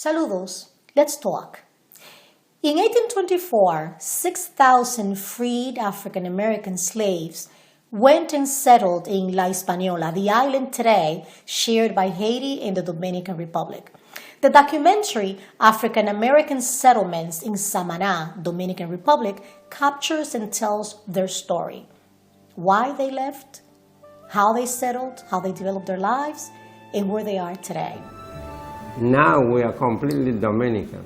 Saludos, let's talk. In 1824, 6,000 freed African American slaves went and settled in La Hispaniola, the island today shared by Haiti and the Dominican Republic. The documentary African American Settlements in Samana, Dominican Republic, captures and tells their story. Why they left, how they settled, how they developed their lives, and where they are today. Now we are completely Dominican.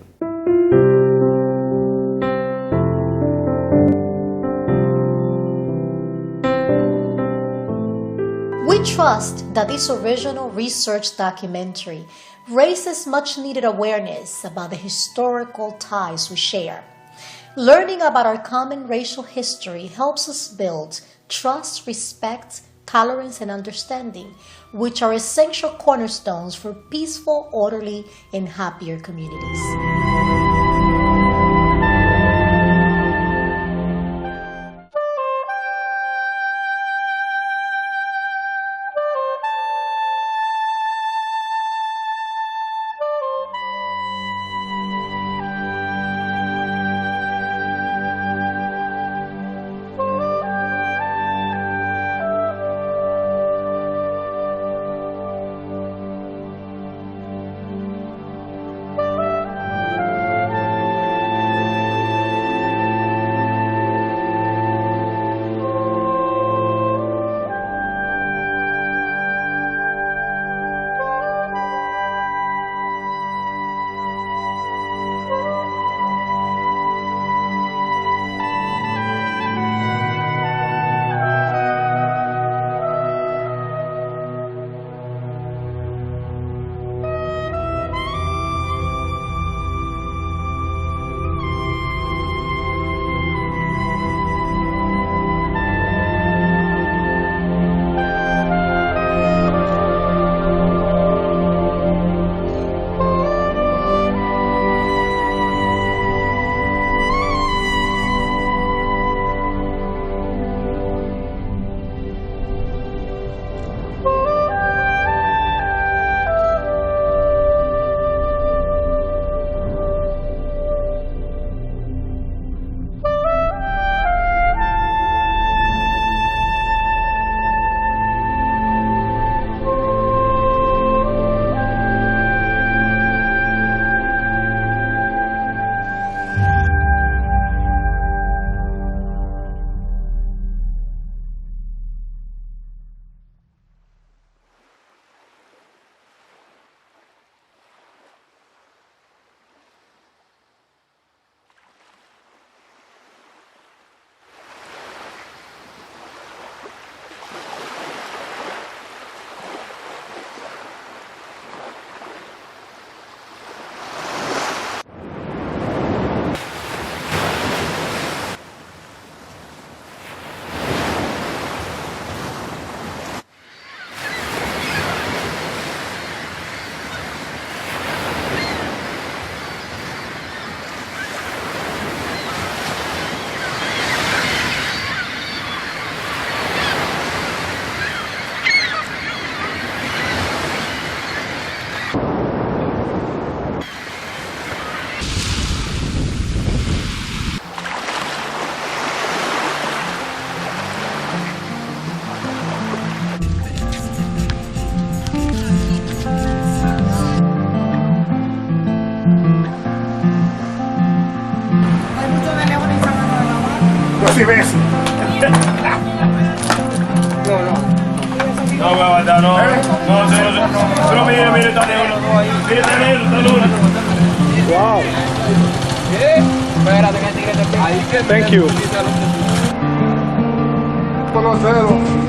We trust that this original research documentary raises much needed awareness about the historical ties we share. Learning about our common racial history helps us build trust, respect, tolerance, and understanding, which are essential cornerstones for peaceful, orderly, and happier communities. Si ves. No, huevada, no. Pero mire, está negro. Mire, está negro. Wow. Espérate, que tigre te pega. Thank you. Conocerlo.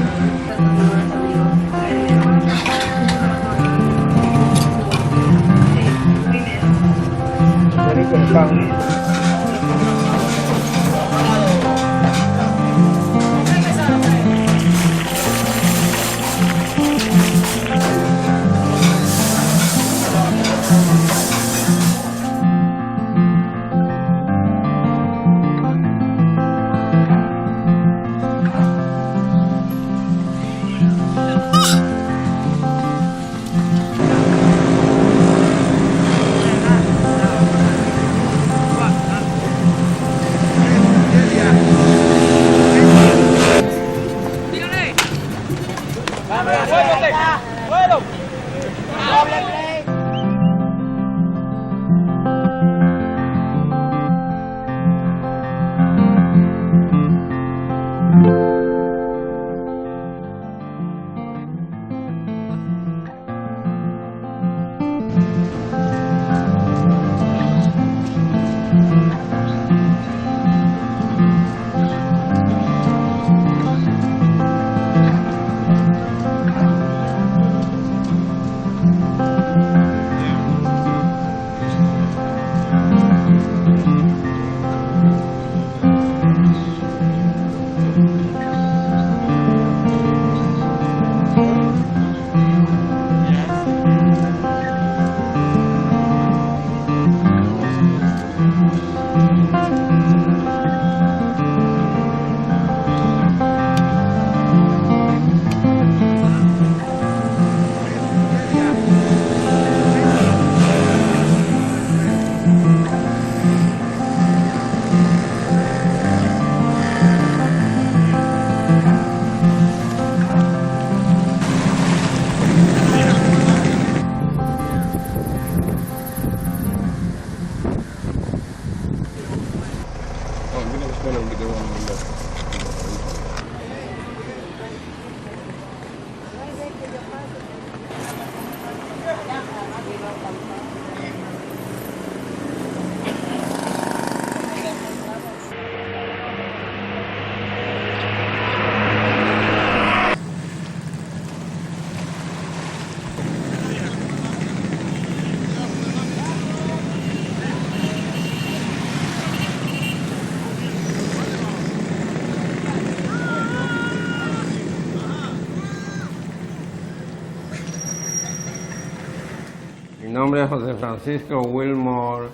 Mi nombre es José Francisco Wilmore,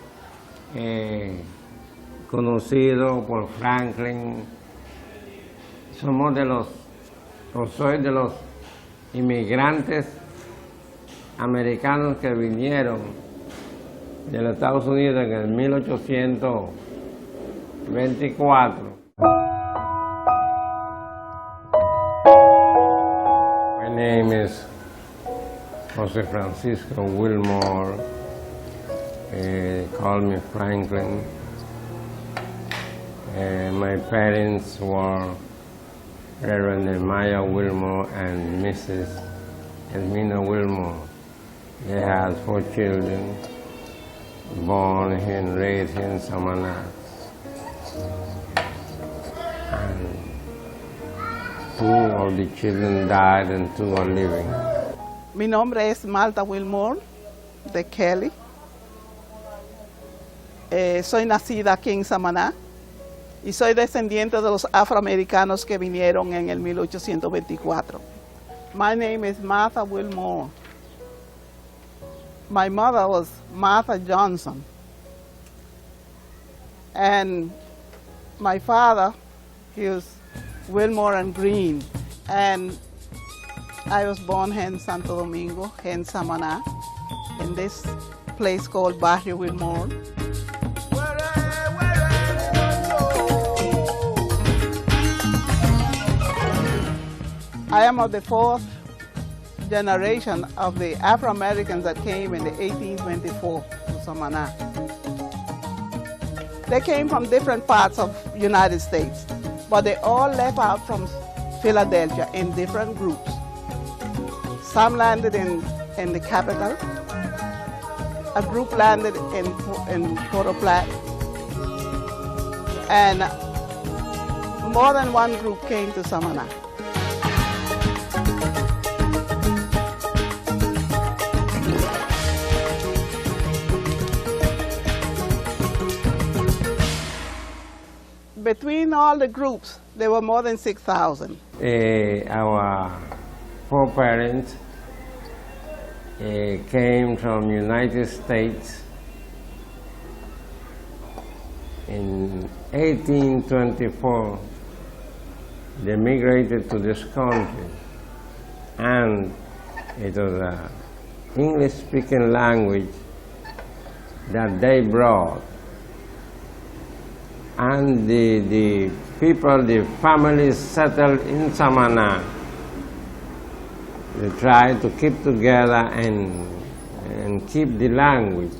conocido por Franklin. Soy de los inmigrantes americanos que vinieron de los Estados Unidos en el 1824. My name is José Francisco Wilmore, call me Franklin. My parents were Reverend A.M.E. Wilmore and Mrs. Edmina Wilmore. They had 4 children, born and raised in Samana. And 2 of the children died and 2 are living. Mi nombre es Martha Wilmore, de Kelly. Soy nacida aquí en Samana y soy descendiente de los afroamericanos que vinieron en el 1824. My name is Martha Wilmore. My mother was Martha Johnson. And my father, he was Wilmore and Green. And I was born here in Santo Domingo, here in Samana, in this place called Barrio Wilmore. I am of the 4th generation of the Afro-Americans that came in the 1824 to Samana. They came from different parts of the United States, but they all left out from Philadelphia in different groups. Some landed in the capital. A group landed in Port Platte. And more than one group came to Samana. Between all the groups, there were more than 6,000. Our foreparents came from United States in 1824. They migrated to this country, and it was an English-speaking language that they brought. And the people, the families settled in Samana. They tried to keep together and keep the language.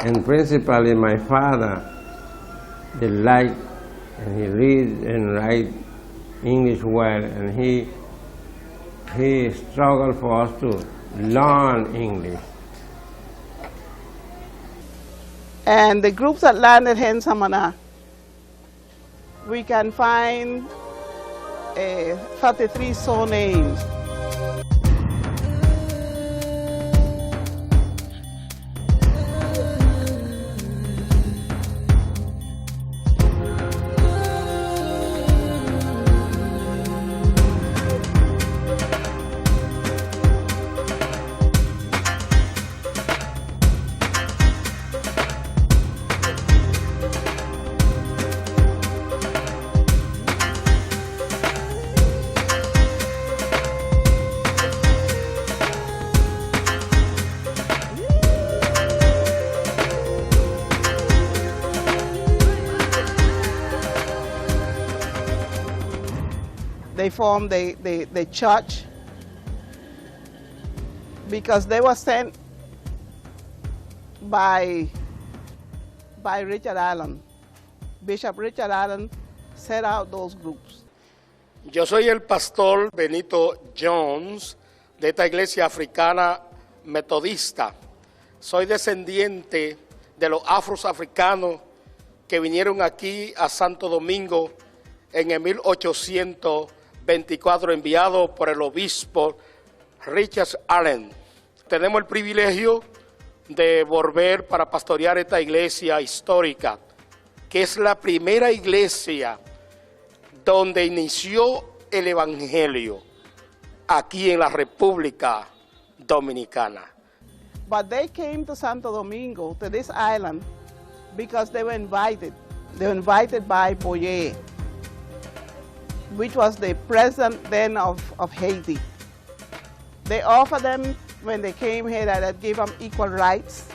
And principally my father, they liked, and he read and write English well, and he struggled for us to learn English. And the groups that landed here in Samana, we can find 33 surnames. They formed the church because they were sent by Richard Allen Bishop Richard Allen set out those groups. Yo soy el pastor Benito Jones de esta iglesia africana metodista. Soy descendiente de los afroafricanos que vinieron aquí a Santo Domingo en el 1824, enviado por el obispo Richard Allen. Tenemos el privilegio de volver para pastorear esta iglesia histórica, que es la primera iglesia donde inició el evangelio aquí en la República Dominicana. But they came to Santo Domingo, to this island, because they were invited. They were invited by Boyer, which was the president then of Haiti. They offered them, when they came here, that they'd give them equal rights,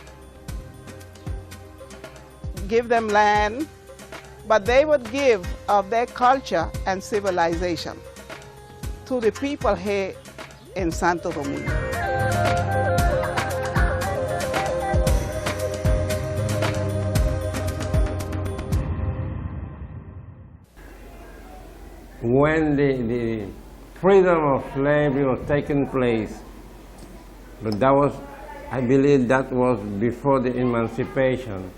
give them land, but they would give of their culture and civilization to the people here in Santo Domingo. When the freedom of slavery was taking place, but that was, I believe that was before the emancipation.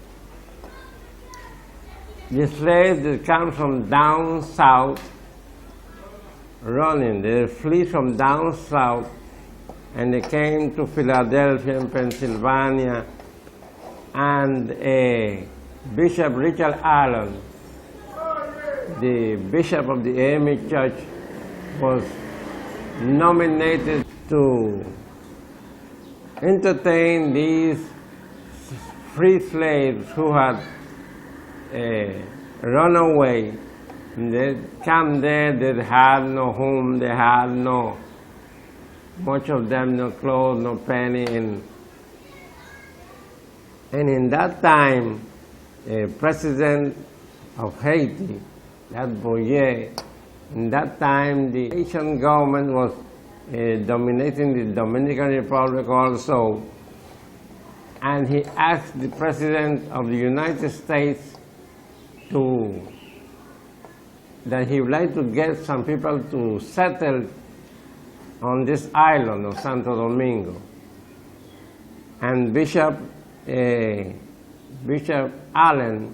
The slaves that come from down south, running, they flee from down south, and they came to Philadelphia and Pennsylvania, and Bishop Richard Allen, the bishop of the A.M.E church, was nominated to entertain these free slaves who had run away. They come there, they had no home, they had no, much of them no clothes, no penny. And in that time, President of Haiti, that Boyer, in that time the Haitian government was dominating the Dominican Republic also, and he asked the President of the United States that he would like to get some people to settle on this island of Santo Domingo. And Bishop Allen,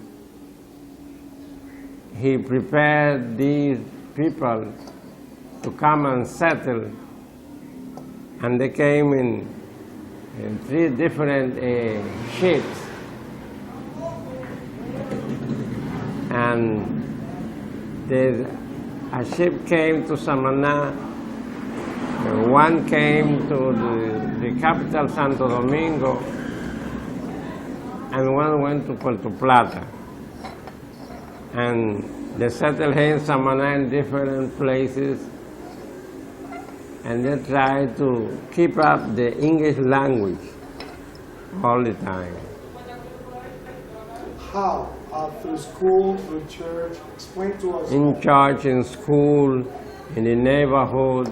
he prepared these people to come and settle, and they came in 3 different ships. And a ship came to Samana, one came to the capital, Santo Domingo, and one went to Puerto Plata. And they settled here in Samana in different places, and they tried to keep up the English language all the time. How? Through school, through church? Explain to us. In church, in school, in the neighborhood.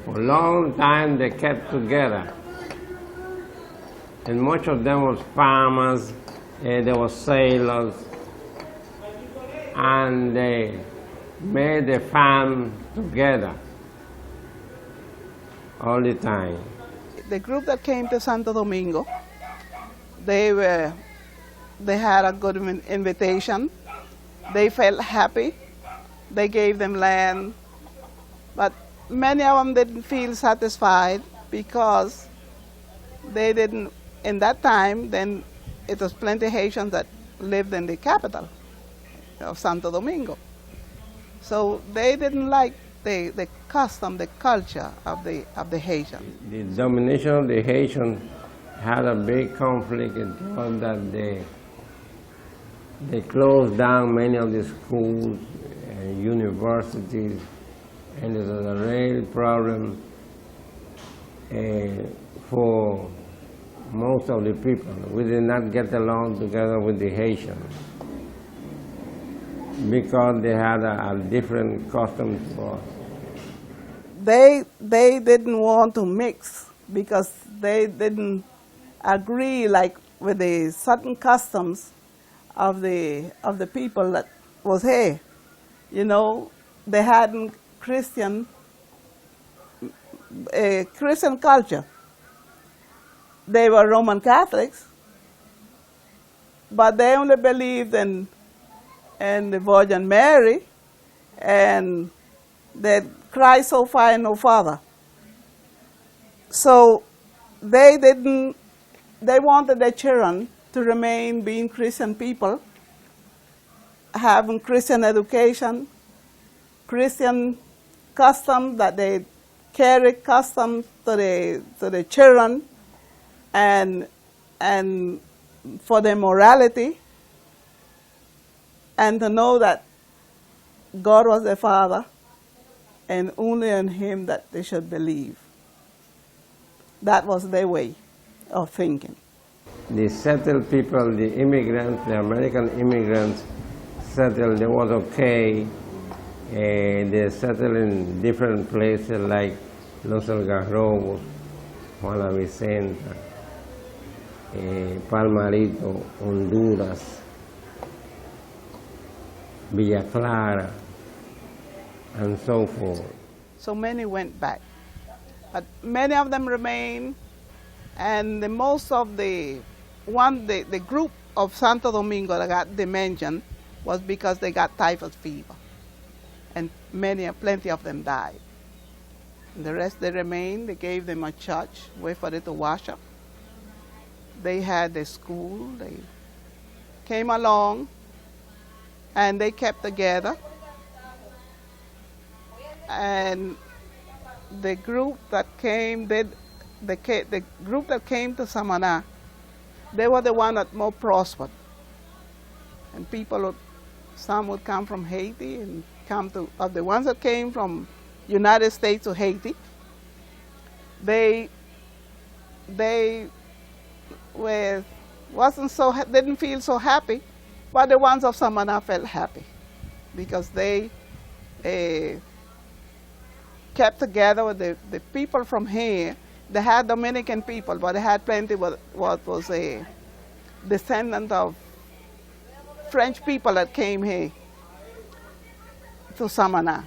For a long time they kept together. And much of them was farmers, they were sailors, and they made a farm together all the time. The group that came to Santo Domingo, they had a good invitation. They felt happy. They gave them land. But many of them didn't feel satisfied because they didn't, in that time, then it was plenty Haitians that lived in the capital of Santo Domingo. So they didn't like the custom, the culture of the Haitians. The domination of the Haitians had a big conflict. It was that they closed down many of the schools and universities, and it was a real problem for most of the people. We did not get along together with the Haitians because they had a different custom for us. They didn't want to mix because they didn't agree like with the certain customs of the people that was here. You know, they hadn't Christian culture. They were Roman Catholics, but they only believed in the Virgin Mary and that Christ so far no Father. So they wanted their children to remain being Christian people, having Christian education, Christian customs, that they carry customs to the children, and for their morality, and to know that God was their Father, and only in Him that they should believe. That was their way of thinking. The settled people, the immigrants, the American immigrants settled, they was okay. They settled in different places like Los Algarrobos, Juana Vicenta, Palmarito, Honduras, Villa Clara, and so forth. So many went back, but many of them remained, and most of the group of Santo Domingo that got dementia was because they got typhus fever, and plenty of them died. And the rest, they remained. They gave them a church, wait for it to wash up. They had a school. They came along, and they kept together. And the group that came, the group that came to Samana, they were the one that more prospered. And some would come from Haiti and of the ones that came from United States to Haiti, they didn't feel so happy, but the ones of Samana felt happy because they kept together with the people from here. They had Dominican people, but they had plenty what was a descendant of French people that came here to Samana.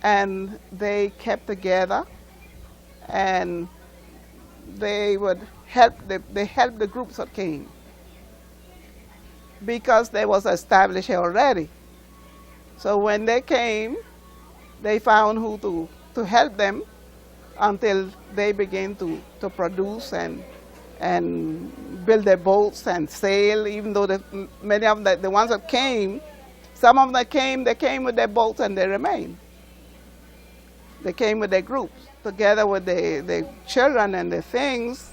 And they kept together, and they would help the groups that came because they was established here already. So when they came, they found who to help them until they began to produce and build their boats and sail, even though many of the ones that came, some of them they came with their boats and they remained. They came with their groups, together with the children and the things.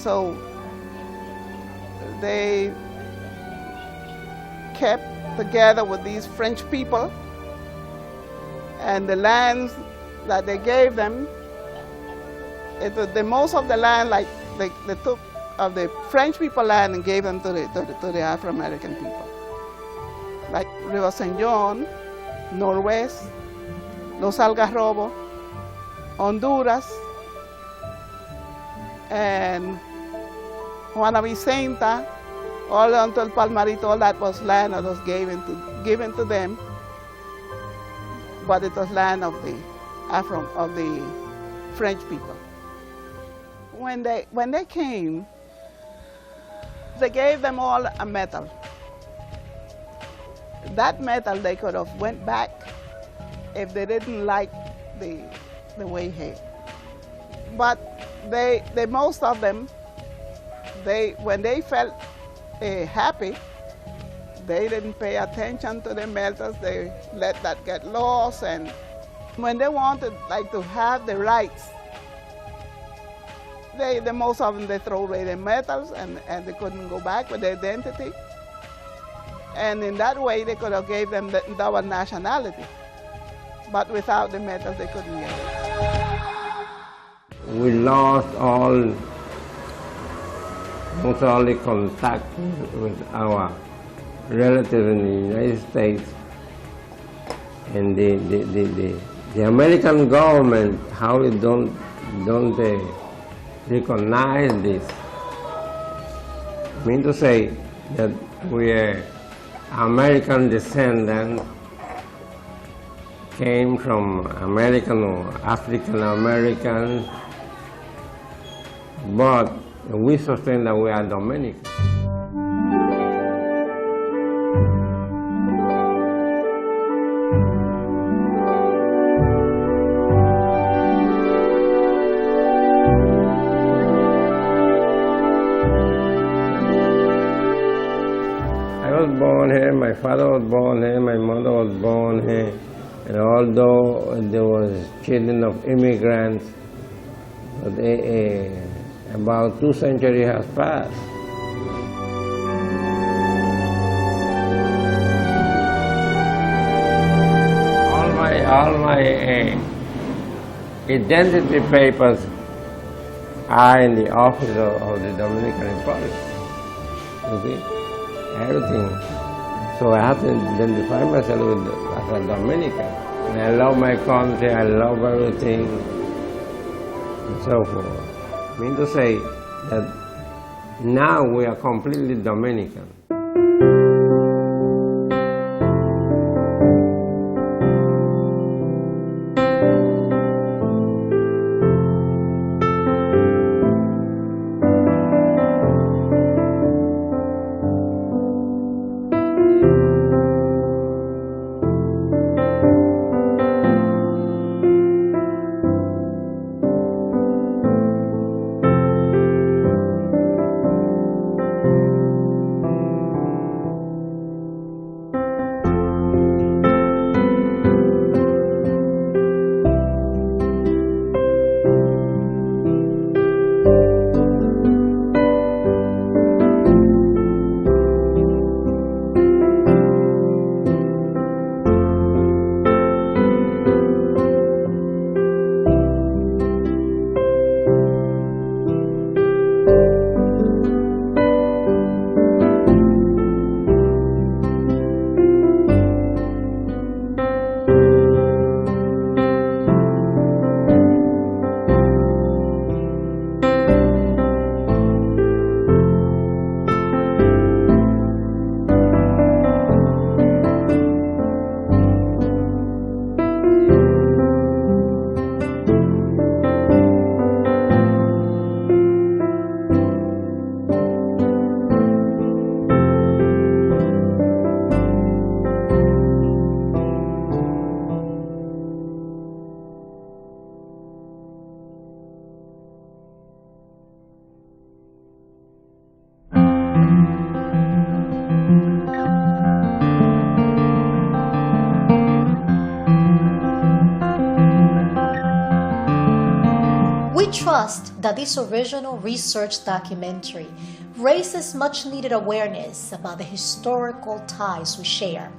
So they kept together with these French people, and the lands that they gave them, the most of the land, like they took of the French people land and gave them to the Afro-American people. Like River St. John, Northwest, Los Algarrobos, Honduras, and Juana Vicenta, all until Palmarito, all that was land that was given to them, but it was land of the French people. When they came, they gave them all a medal. That medal they could have went back if they didn't like the way here. But they most of them, when they felt happy, they didn't pay attention to the medals. They let that get lost, and when they wanted to have the rights, the most of them they throw away their medals, and they couldn't go back with their identity. And in that way, they could have gave them the double nationality. But without the metal, they couldn't get it. We lost most all the contact with our relatives in the United States. And the American government, how don't they recognize this? I mean to say that we are American descendants, came from American or African Americans, but we sustain that we are Dominican. I was born here, my father was born here, my mother was born here. And although there was children of immigrants, but about 2 centuries has passed. All my identity papers are in the office of the Dominican Republic. You see, everything. So I have to identify myself as a Dominican. And I love my country, I love everything, and so forth. I mean to say that now we are completely Dominican. trust that this original research documentary raises much needed awareness about the historical ties we share.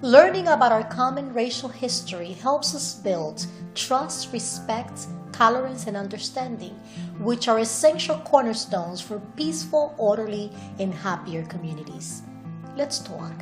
Learning about our common racial history helps us build trust, respect, tolerance, and understanding, which are essential cornerstones for peaceful, orderly, and happier communities. Let's talk.